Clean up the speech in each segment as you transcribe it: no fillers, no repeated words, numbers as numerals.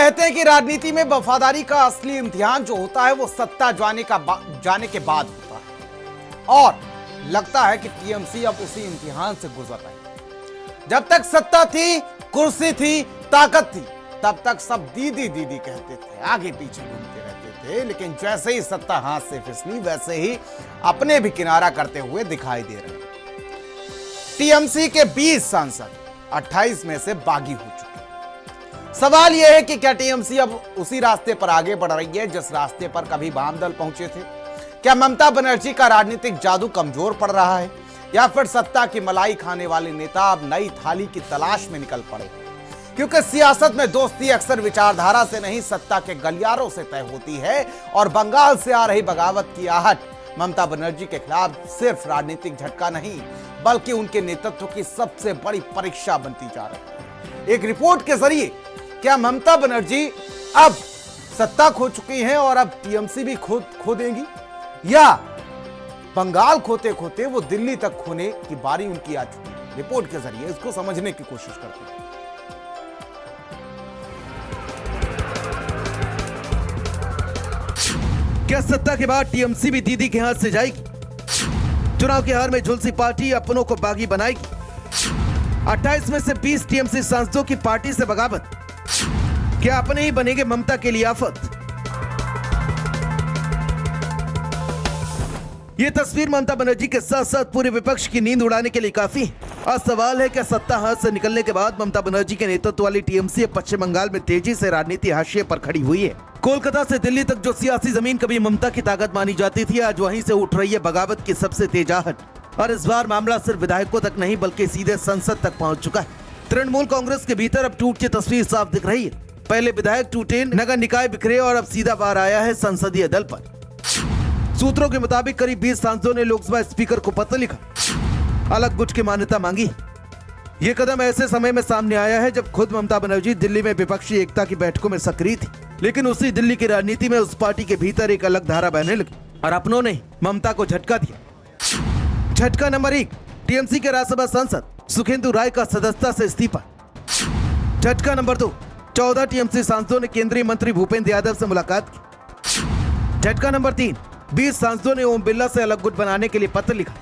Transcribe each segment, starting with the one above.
कहते हैं कि राजनीति में वफादारी का असली इम्तिहान जो होता है वो सत्ता जाने के बाद होता है और लगता है कि टीएमसी अब उसी इम्तिहान से गुजर रही है। जब तक सत्ता थी, कुर्सी थी, ताकत थी, तब तक सब दीदी दीदी कहते थे, आगे पीछे घूमते रहते थे। लेकिन जैसे ही सत्ता हाथ से फिसली वैसे ही अपने भी किनारा करते हुए दिखाई दे रहे हैं। टीएमसी के 20 सांसद 28 में से बागी हो चुके हैं। सवाल यह है कि क्या टीएमसी अब उसी रास्ते पर आगे बढ़ रही है जिस रास्ते पर कभी वाम दल पहुंचे थे? क्या ममता बनर्जी का राजनीतिक जादू कमजोर पड़ रहा है या फिर सत्ता की मलाई खाने वाले नेता अब नई थाली की तलाश में निकल पड़े? क्योंकि सियासत में दोस्ती अक्सर विचारधारा से नहीं सत्ता के गलियारों से तय होती है और बंगाल से आ रही बगावत की आहट ममता बनर्जी के खिलाफ सिर्फ राजनीतिक झटका नहीं बल्कि उनके नेतृत्व की सबसे बड़ी परीक्षा बनती जा रही है। एक रिपोर्ट के जरिए क्या ममता बनर्जी अब सत्ता खो चुकी हैं और अब टीएमसी भी खो देंगी या बंगाल खोते खोते वो दिल्ली तक खोने की बारी उनकी आ चुकी है? रिपोर्ट के जरिए इसको समझने की कोशिश करते हैं। क्या सत्ता के बाद टीएमसी भी दीदी के हाथ से जाएगी? चुनाव की हार में झुलसी पार्टी अपनों को बागी बनाएगी। 28 में से 20 टीएमसी सांसदों की पार्टी से बगावत। क्या अपने ही बनेंगे ममता के लिए आफत? ये तस्वीर ममता बनर्जी के साथ साथ पूरे विपक्ष की नींद उड़ाने के लिए काफी है। आज सवाल है कि सत्ता हाथ से निकलने के बाद ममता बनर्जी के नेतृत्व वाली टीएमसी पश्चिम बंगाल में तेजी से राजनीति हाशिए पर खड़ी हुई है। कोलकाता से दिल्ली तक जो सियासी जमीन कभी ममता की ताकत मानी जाती थी, आज वहीं से उठ रही है बगावत की सबसे तेज आहट। और इस बार मामला सिर्फ विधायकों तक नहीं बल्कि सीधे संसद तक पहुंच चुका है। तृणमूल कांग्रेस के भीतर अब टूट की तस्वीर साफ दिख रही है। पहले विधायक टूटे, नगर निकाय बिखरे और अब सीधा वार आया है संसदीय दल पर। सूत्रों के मुताबिक करीब 20 सांसदों ने लोकसभा स्पीकर को पत्र लिखा, अलग गुट की मान्यता मांगी। ये कदम ऐसे समय में सामने आया है जब खुद ममता बनर्जी दिल्ली में विपक्षी एकता की बैठकों में सक्रिय थी। लेकिन उसी दिल्ली की राजनीति में उस पार्टी के भीतर एक अलग धारा बहने लगी और अपनों ने ममता को झटका दिया। झटका नंबर 1, टीएमसी के राज्यसभा सांसद सुखेंदु राय का सदस्यता से इस्तीफा। झटका नंबर 2, 14 टीएमसी सांसदों ने केंद्रीय मंत्री भूपेंद्र यादव से मुलाकात की। झटका नंबर 3, 20 सांसदों ने ओम बिरला से अलग गुट बनाने के लिए पत्र लिखा।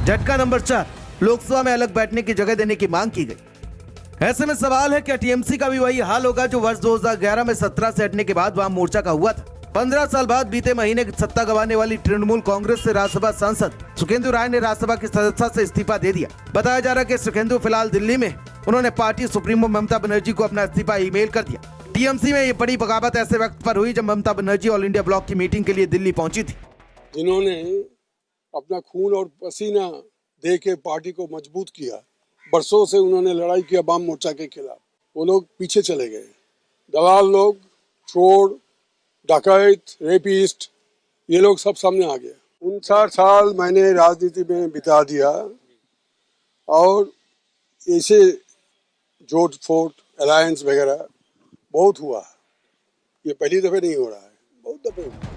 झटका नंबर 4, लोकसभा में अलग बैठने की जगह देने की मांग की गई। ऐसे में सवाल है क्या टीएमसी का भी वही हाल होगा जो वर्ष 2011 में 17 से हटने के बाद वाम मोर्चा का हुआ था? 15 साल बाद बीते महीने सत्ता गंवाने वाली तृणमूल कांग्रेस से राज्यसभा सांसद सुखेंदु राय ने राज्यसभा की सदस्यता से इस्तीफा दे दिया। बताया जा रहा है कि सुखेंदु फिलहाल दिल्ली में, उन्होंने पार्टी सुप्रीमो ममता बनर्जी को अपना इस्तीफा ईमेल कर दिया। टीएमसी में ये बड़ी बगावत ऐसे वक्त पर हुई जब Mamata Banerjee all India block की मीटिंग के लिए दिल्ली पहुंची थी। जिन्होंने अपना खून और पसीना दे के पार्टी को मजबूत किया, बरसों से उन्होंने लड़ाई किया वाम मोर्चा के खिलाफ, वो लोग पीछे चले गए। दलाल लोग, चोर, डकैत, रेपिस्ट, ये लोग सब सामने आ गए। 59 साल मैंने राजनीति में बिता दिया और ऐसे जोड़ फोड़, अलायंस वगैरह बहुत हुआ। ये पहली दफे नहीं हो रहा है, बहुत दफे हुआ।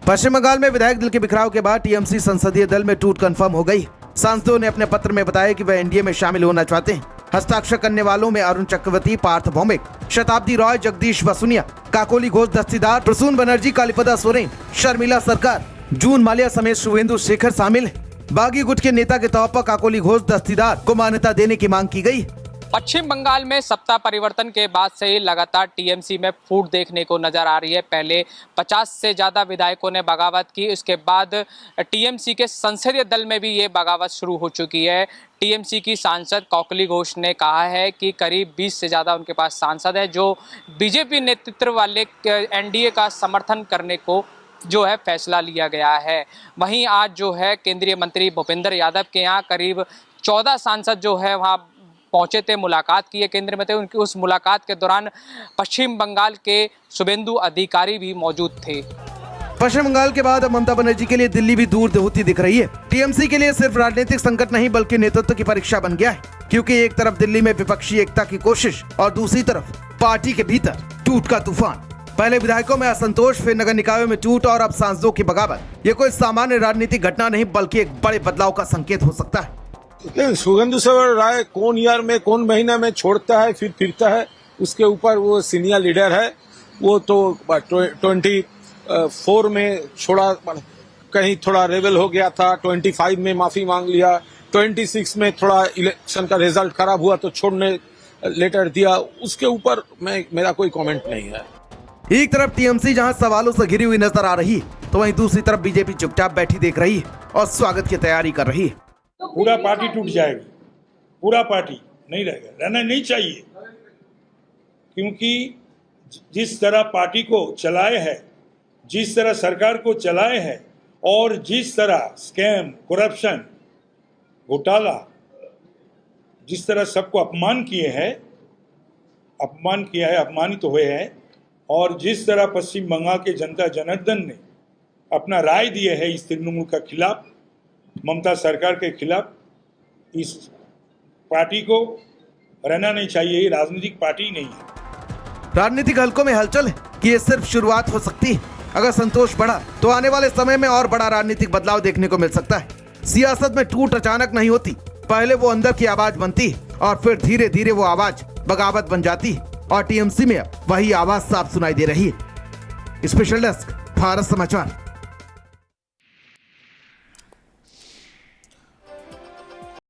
पश्चिम बंगाल में विधायक दल के बिखराव के बाद टीएमसी संसदीय दल में टूट कंफर्म हो गई। सांसदों ने अपने पत्र में बताया कि वह एनडीए में शामिल होना चाहते हैं। हस्ताक्षर करने वालों में अरुण चक्रवर्ती, पार्थ भौमिक, शताब्दी रॉय, जगदीश वसुनिया, काकोली घोष दस्तीदार, प्रसून बनर्जी, कालीपदा सोरेन, शर्मिला सरकार, जून माल्या समेत शुभेंदु शेखर शामिल है। बागी गुट के नेता के तौर पर काकोली घोष दस्तीदार को मान्यता देने की मांग की गई। पश्चिम बंगाल में सत्ता परिवर्तन के बाद से ही लगातार टीएमसी में फूट देखने को नजर आ रही है। पहले 50 से ज़्यादा विधायकों ने बगावत की, उसके बाद टीएमसी के संसदीय दल में भी ये बगावत शुरू हो चुकी है। टीएमसी की सांसद काकोली घोष ने कहा है कि करीब 20 से ज़्यादा उनके पास सांसद है जो बीजेपी नेतृत्व वाले एनडीए का समर्थन करने को जो है फैसला लिया गया है। वहीं आज जो है केंद्रीय मंत्री भूपेंद्र यादव के यहाँ करीब 14 सांसद जो है वहाँ पहुंचे थे, मुलाकात की है केंद्रीय मंत्री। उनकी उस मुलाकात के दौरान पश्चिम बंगाल के शुभेंदु अधिकारी भी मौजूद थे। पश्चिम बंगाल के बाद अब ममता बनर्जी के लिए दिल्ली भी दूर होती दिख रही है। टीएमसी के लिए सिर्फ राजनीतिक संकट नहीं बल्कि नेतृत्व की परीक्षा बन गया है, क्योंकि एक तरफ दिल्ली में विपक्षी एकता की कोशिश और दूसरी तरफ पार्टी के भीतर टूट का तूफान। पहले विधायकों में असंतोष, फिर नगर निकायों में टूट और अब सांसदों की बगावत। ये कोई सामान्य राजनीतिक घटना नहीं बल्कि एक बड़े बदलाव का संकेत हो सकता है। सुखेंदु राय कौन ईयर में, कौन महीना में छोड़ता है, फिर फिरता है, उसके ऊपर वो सीनियर लीडर है, वो तो 24 में छोड़ा, कहीं थोड़ा रेबल हो गया था, 25 में माफी मांग लिया, 26 में थोड़ा इलेक्शन का रिजल्ट खराब हुआ तो छोड़ने लेटर दिया। उसके ऊपर मेरा कोई कमेंट नहीं है। एक तरफ टीएमसी जहां सवालों से घिरी हुई नजर आ रही, तो वहीं दूसरी तरफ बीजेपी चुपचाप बैठी देख रही और स्वागत की तैयारी कर रही। पूरा पार्टी टूट जाएगी, पूरा पार्टी नहीं रहेगा, रहना नहीं चाहिए, क्योंकि जिस तरह पार्टी को चलाए है, जिस तरह सरकार को चलाए है और जिस तरह स्कैम, करप्शन, घोटाला, जिस तरह सबको अपमान किया है, अपमानित हुए हैं, और जिस तरह पश्चिम बंगाल के जनता जनार्दन ने अपना राय दिए है इस तृणमूल का खिलाफ, ममता सरकार के खिलाफ, इस पार्टी को रहना नहीं चाहिए। ये राजनीतिक पार्टी नहीं है। राजनीतिक हलकों में हलचल है कि ये सिर्फ शुरुआत हो सकती है। अगर संतोष बढ़ा तो आने वाले समय में और बड़ा राजनीतिक बदलाव देखने को मिल सकता है। सियासत में टूट अचानक नहीं होती, पहले वो अंदर की आवाज बनती और फिर धीरे धीरे वो आवाज बगावत बन जाती, और टीएमसी में अब वही आवाज साफ सुनाई दे रही है। स्पेशल डेस्क, भारत समाचार।